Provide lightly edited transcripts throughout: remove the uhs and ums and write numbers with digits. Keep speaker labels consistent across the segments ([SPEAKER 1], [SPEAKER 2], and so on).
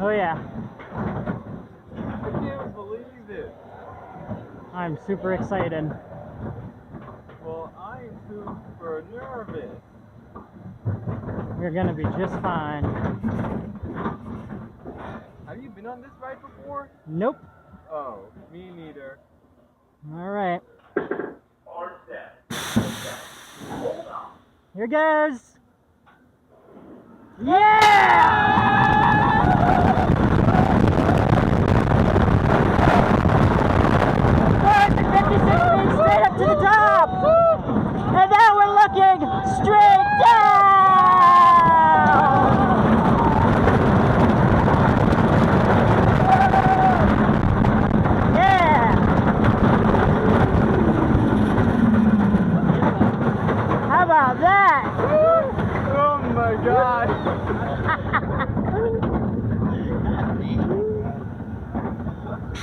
[SPEAKER 1] Oh yeah.
[SPEAKER 2] I can't believe it.
[SPEAKER 1] I'm super excited.
[SPEAKER 2] Well, I'm super nervous.
[SPEAKER 1] You're gonna be just fine.
[SPEAKER 2] Have you been on this ride before?
[SPEAKER 1] Nope.
[SPEAKER 2] Oh, me neither.
[SPEAKER 1] Alright. Here goes. Yeah! 456 feet straight up to the top! And now we're looking straight down! Yeah! How about that?
[SPEAKER 2] Oh my god.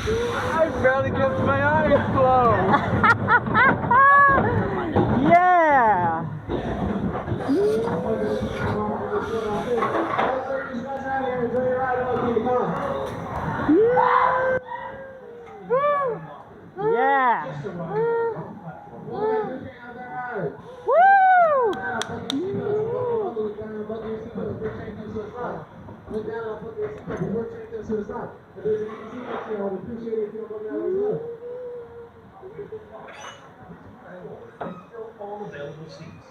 [SPEAKER 2] I barely kept my eyes closed.
[SPEAKER 1] Yeah! Yeah! Woo!
[SPEAKER 3] Still all available seats.